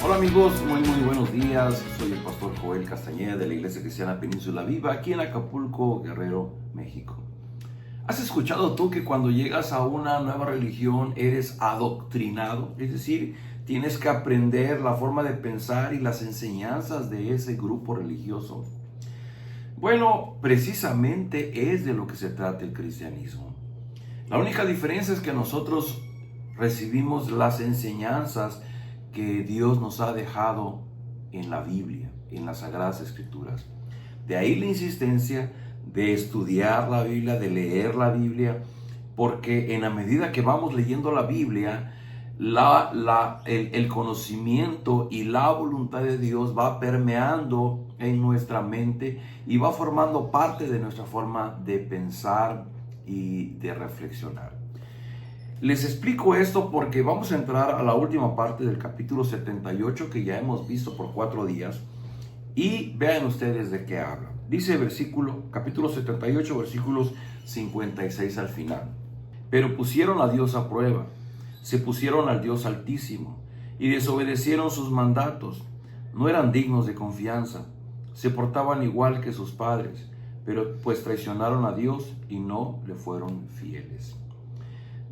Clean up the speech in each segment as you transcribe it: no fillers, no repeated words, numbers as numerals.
Hola amigos, muy buenos días. Soy el pastor Joel Castañeda de la Iglesia Cristiana Península Viva, aquí en Acapulco, Guerrero, México. ¿Has escuchado tú que cuando llegas a una nueva religión eres adoctrinado? Es decir, tienes que aprender la forma de pensar y las enseñanzas de ese grupo religioso. Bueno, precisamente es de lo que se trata el cristianismo. La única diferencia es que nosotros recibimos las enseñanzas que Dios nos ha dejado en la Biblia, en las Sagradas Escrituras. De ahí la insistencia de estudiar la Biblia, de leer la Biblia, porque en la medida que vamos leyendo la Biblia, el conocimiento y la voluntad de Dios va permeando en nuestra mente y va formando parte de nuestra forma de pensar y de reflexionar. Les explico esto porque vamos a entrar a la última parte del capítulo 78 que ya hemos visto por 4 días y vean ustedes de qué habla. Dice capítulo 78, versículos 56 al final. Pero pusieron a Dios a prueba, se pusieron al Dios Altísimo y desobedecieron sus mandatos. No eran dignos de confianza, se portaban igual que sus padres, pero pues traicionaron a Dios y no le fueron fieles.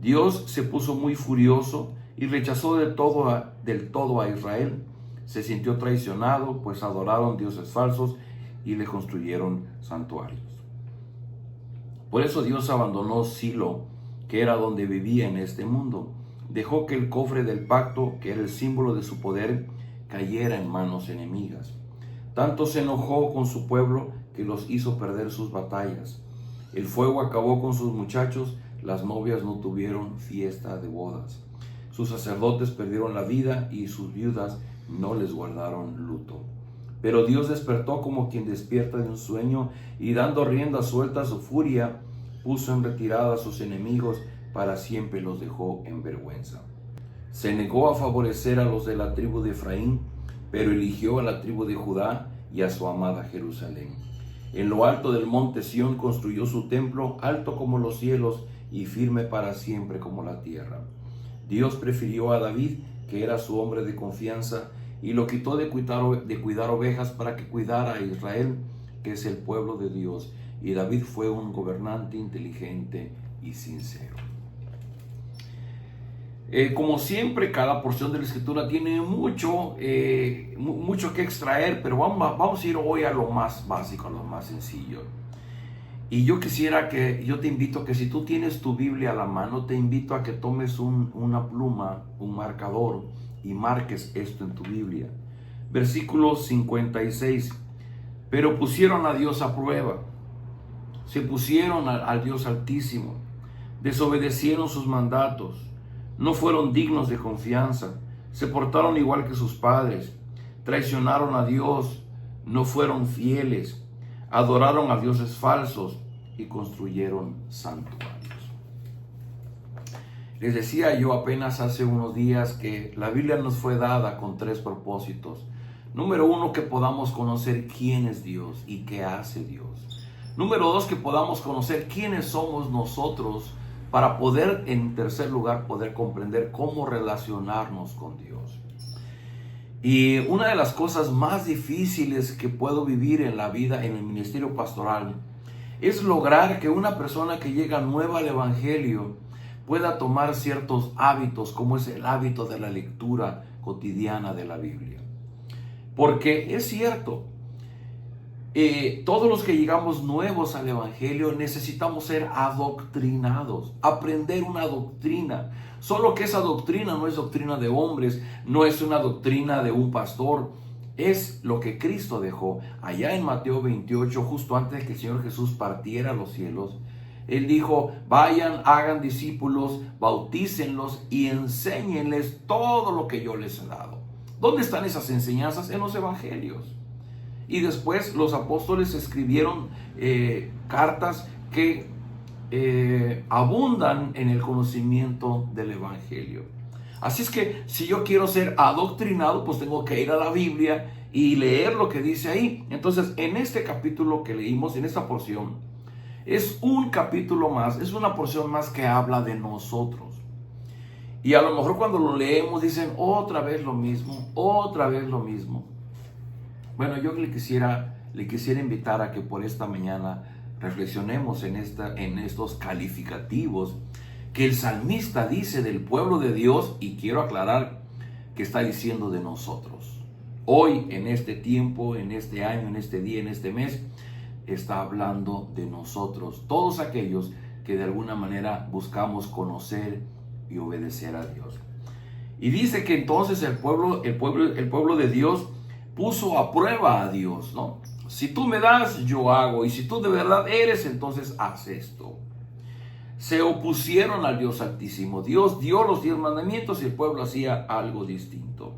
Dios se puso muy furioso y rechazó del todo a Israel. Se sintió traicionado, pues adoraron dioses falsos y le construyeron santuarios. Por eso Dios abandonó Silo, que era donde vivía en este mundo. Dejó que el cofre del pacto, que era el símbolo de su poder, cayera en manos enemigas. Tanto se enojó con su pueblo que los hizo perder sus batallas. El fuego acabó con sus muchachos. Las novias no tuvieron fiesta de bodas. Sus sacerdotes perdieron la vida y sus viudas no les guardaron luto. Pero Dios despertó como quien despierta de un sueño y dando rienda suelta a su furia, puso en retirada a sus enemigos, para siempre los dejó en vergüenza. Se negó a favorecer a los de la tribu de Efraín, pero eligió a la tribu de Judá y a su amada Jerusalén. En lo alto del monte Sión construyó su templo, alto como los cielos y firme para siempre como la tierra. Dios prefirió a David, que era su hombre de confianza, y lo quitó de cuidar ovejas para que cuidara a Israel, que es el pueblo de Dios. Y David fue un gobernante inteligente y sincero. Como siempre, cada porción de la Escritura tiene mucho que extraer, pero vamos a ir hoy a lo más básico, a lo más sencillo. Y yo te invito a que si tú tienes tu Biblia a la mano, te invito a que tomes una pluma, un marcador y marques esto en tu Biblia. Versículo 56. Pero pusieron a Dios a prueba, se pusieron al Dios Altísimo, desobedecieron sus mandatos, no fueron dignos de confianza, se portaron igual que sus padres, traicionaron a Dios, no fueron fieles, adoraron a dioses falsos y construyeron santuarios. Les decía yo apenas hace unos días que la Biblia nos fue dada con 3 propósitos. Número 1, que podamos conocer quién es Dios y qué hace Dios. Número 2, que podamos conocer quiénes somos nosotros para poder, en tercer lugar, poder comprender cómo relacionarnos con Dios. Y una de las cosas más difíciles que puedo vivir en la vida, en el ministerio pastoral, es lograr que una persona que llega nueva al Evangelio pueda tomar ciertos hábitos, como es el hábito de la lectura cotidiana de la Biblia. Porque es cierto, todos los que llegamos nuevos al Evangelio necesitamos ser adoctrinados, aprender una doctrina. Solo que esa doctrina no es doctrina de hombres, no es una doctrina de un pastor, es lo que Cristo dejó. Allá en Mateo 28, justo antes de que el Señor Jesús partiera a los cielos, Él dijo: vayan, hagan discípulos, bautícenlos y enséñenles todo lo que yo les he dado. ¿Dónde están esas enseñanzas? En los evangelios. Y después los apóstoles escribieron cartas que abundan en el conocimiento del evangelio. Así es que si yo quiero ser adoctrinado, pues tengo que ir a la Biblia y leer lo que dice ahí. Entonces, en este capítulo que leímos, en esta porción, es un capítulo más, es una porción más que habla de nosotros. Y a lo mejor cuando lo leemos dicen otra vez lo mismo, otra vez lo mismo. Bueno, yo le quisiera invitar a que por esta mañana reflexionemos en estos calificativos que el salmista dice del pueblo de Dios, y quiero aclarar que está diciendo de nosotros. Hoy, en este tiempo, en este año, en este día, en este mes, está hablando de nosotros, todos aquellos que de alguna manera buscamos conocer y obedecer a Dios. Y dice que entonces el pueblo de Dios puso a prueba a Dios, ¿no? Si tú me das, yo hago, y si tú de verdad eres, entonces haz esto. Se opusieron al Dios Altísimo. Dios dio los 10 mandamientos y el pueblo hacía algo distinto.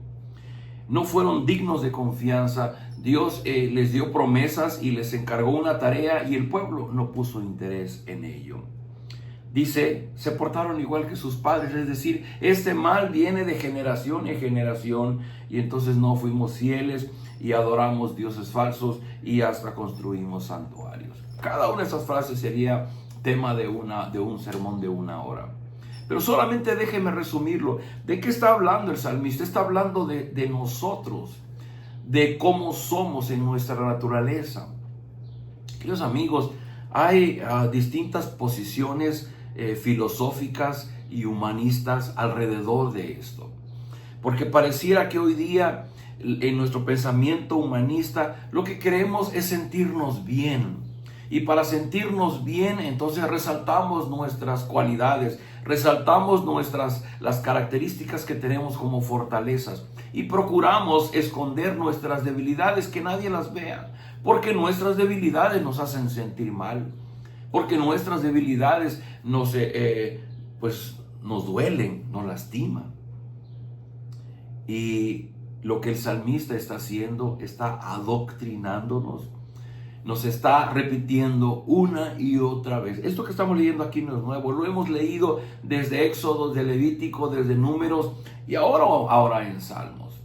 No fueron dignos de confianza. Dios les dio promesas y les encargó una tarea y el pueblo no puso interés en ello. Dice, se portaron igual que sus padres, es decir, este mal viene de generación en generación y entonces no fuimos fieles y adoramos dioses falsos y hasta construimos santuarios. Cada una de esas frases sería tema de un sermón de 1 hora. Pero solamente déjeme resumirlo. ¿De qué está hablando el salmista? Está hablando de nosotros, de cómo somos en nuestra naturaleza. Queridos amigos, hay distintas posiciones filosóficas y humanistas alrededor de esto. Porque pareciera que hoy día en nuestro pensamiento humanista lo que queremos es sentirnos bien. Y para sentirnos bien, entonces resaltamos nuestras cualidades, resaltamos las características que tenemos como fortalezas y procuramos esconder nuestras debilidades, que nadie las vea, porque nuestras debilidades nos hacen sentir mal, porque nuestras debilidades nos duelen, nos lastiman. Y lo que el salmista está haciendo, está adoctrinándonos, nos está repitiendo una y otra vez. Esto que estamos leyendo aquí no es nuevo, lo hemos leído desde Éxodo, de Levítico, desde Números y ahora en Salmos.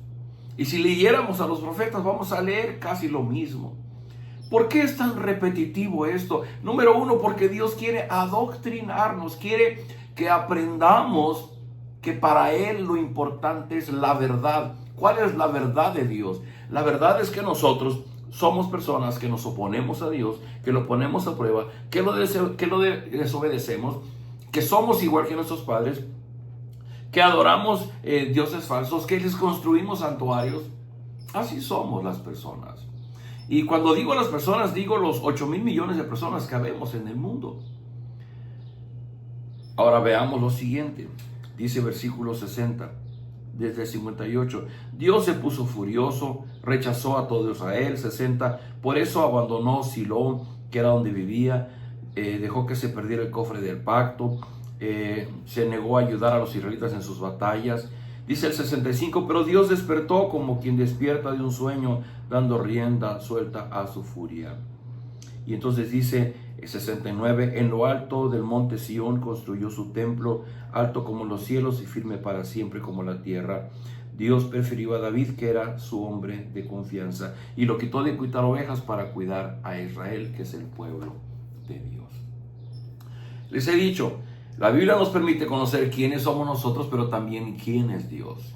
Y si leyéramos a los profetas, vamos a leer casi lo mismo. ¿Por qué es tan repetitivo esto? Número 1, porque Dios quiere adoctrinarnos, quiere que aprendamos que para Él lo importante es la verdad. ¿Cuál es la verdad de Dios? La verdad es que nosotros somos personas que nos oponemos a Dios, que lo ponemos a prueba, que lo desobedecemos, que somos igual que nuestros padres, que adoramos dioses falsos, que les construimos santuarios. Así somos las personas. Y cuando digo las personas, digo los 8,000 millones de personas que habemos en el mundo. Ahora veamos lo siguiente. Dice versículo 60. Desde el 58, Dios se puso furioso, rechazó a todo Israel. 60, por eso abandonó Silo, que era donde vivía, dejó que se perdiera el cofre del pacto, se negó a ayudar a los israelitas en sus batallas. Dice el 65, pero Dios despertó como quien despierta de un sueño, dando rienda suelta a su furia. Y entonces dice el 69, en lo alto del monte Sión construyó su templo, alto como los cielos y firme para siempre como la tierra. Dios prefirió a David, que era su hombre de confianza, y lo quitó de cuidar ovejas para cuidar a Israel, que es el pueblo de Dios. Les he dicho, la Biblia nos permite conocer quiénes somos nosotros, pero también quién es Dios.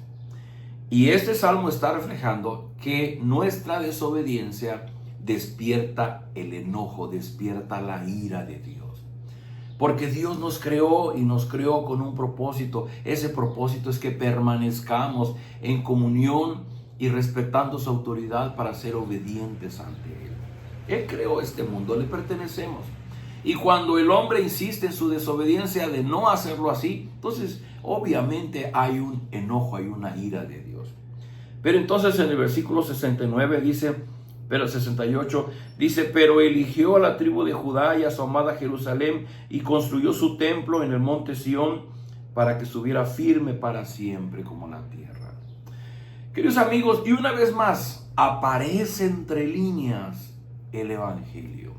Y este salmo está reflejando que nuestra desobediencia despierta el enojo, despierta la ira de Dios. Porque Dios nos creó y nos creó con un propósito. Ese propósito es que permanezcamos en comunión y respetando su autoridad para ser obedientes ante Él. Él creó este mundo, le pertenecemos. Y cuando el hombre insiste en su desobediencia de no hacerlo así, entonces obviamente hay un enojo, hay una ira de Dios. Pero entonces en el versículo 69 dice, pero 68 dice, pero eligió a la tribu de Judá y a su amada Jerusalén y construyó su templo en el monte Sión para que estuviera firme para siempre como la tierra. Queridos amigos, y una vez más aparece entre líneas el evangelio.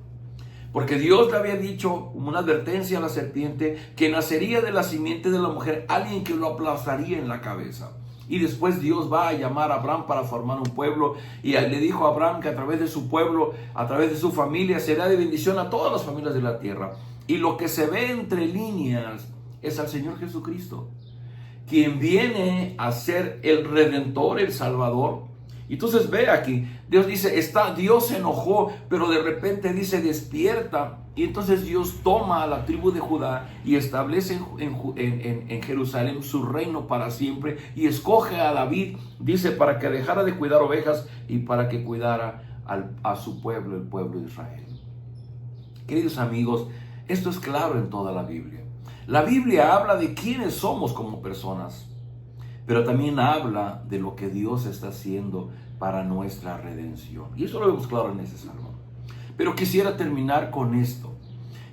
Porque Dios le había dicho como una advertencia a la serpiente que nacería de la simiente de la mujer alguien que lo aplastaría en la cabeza. Y después Dios va a llamar a Abraham para formar un pueblo. Y le dijo a Abraham que a través de su pueblo, a través de su familia, será de bendición a todas las familias de la tierra. Y lo que se ve entre líneas es al Señor Jesucristo. quien viene a ser el Redentor, el Salvador. Entonces ve aquí, Dios dice, Dios se enojó, pero de repente dice, despierta. Y entonces Dios toma a la tribu de Judá y establece en Jerusalén su reino para siempre, y escoge a David, dice, para que dejara de cuidar ovejas y para que cuidara a su pueblo, el pueblo de Israel. Queridos amigos, esto es claro en toda la Biblia. La Biblia habla de quiénes somos como personas, pero también habla de lo que Dios está haciendo para nuestra redención. Y eso lo vemos claro en este salmo. Pero quisiera terminar con esto.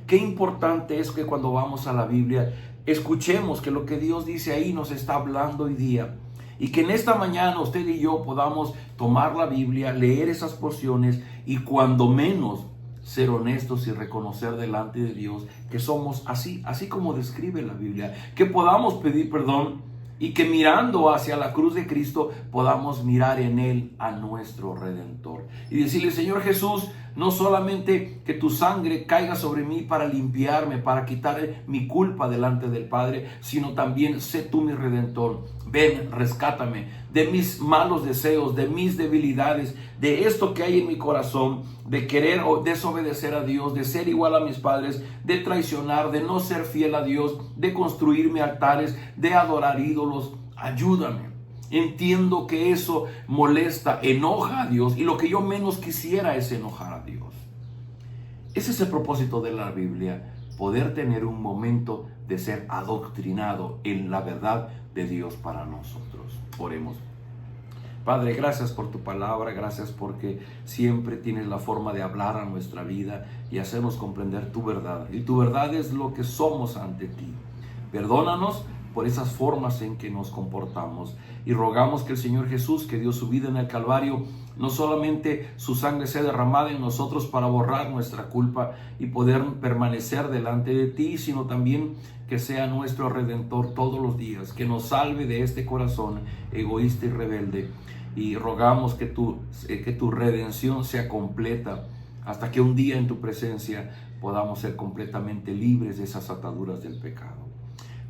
Qué importante es que cuando vamos a la Biblia, escuchemos que lo que Dios dice ahí nos está hablando hoy día. Y que en esta mañana usted y yo podamos tomar la Biblia, leer esas porciones y cuando menos ser honestos y reconocer delante de Dios que somos así como describe la Biblia. Que podamos pedir perdón y que mirando hacia la cruz de Cristo podamos mirar en Él a nuestro Redentor. Y decirle, Señor Jesús, no solamente que tu sangre caiga sobre mí para limpiarme, para quitar mi culpa delante del Padre, sino también sé tú mi Redentor. Ven, rescátame de mis malos deseos, de mis debilidades, de esto que hay en mi corazón, de querer desobedecer a Dios, de ser igual a mis padres, de traicionar, de no ser fiel a Dios, de construirme altares, de adorar ídolos. Ayúdame. Entiendo que eso molesta, enoja a Dios, y lo que yo menos quisiera es enojar a Dios. Ese es el propósito de la Biblia, poder tener un momento de ser adoctrinado en la verdad de Dios para nosotros. Oremos. Padre, gracias por tu palabra, gracias porque siempre tienes la forma de hablar a nuestra vida y hacernos comprender tu verdad. Y tu verdad es lo que somos ante ti. Perdónanos por esas formas en que nos comportamos y rogamos que el Señor Jesús, que dio su vida en el Calvario, no solamente su sangre sea derramada en nosotros para borrar nuestra culpa y poder permanecer delante de ti, sino también que sea nuestro Redentor todos los días, que nos salve de este corazón egoísta y rebelde. Y rogamos que tu redención sea completa hasta que un día en tu presencia podamos ser completamente libres de esas ataduras del pecado.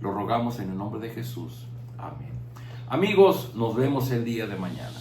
Lo rogamos en el nombre de Jesús. Amén. Amigos, nos vemos el día de mañana.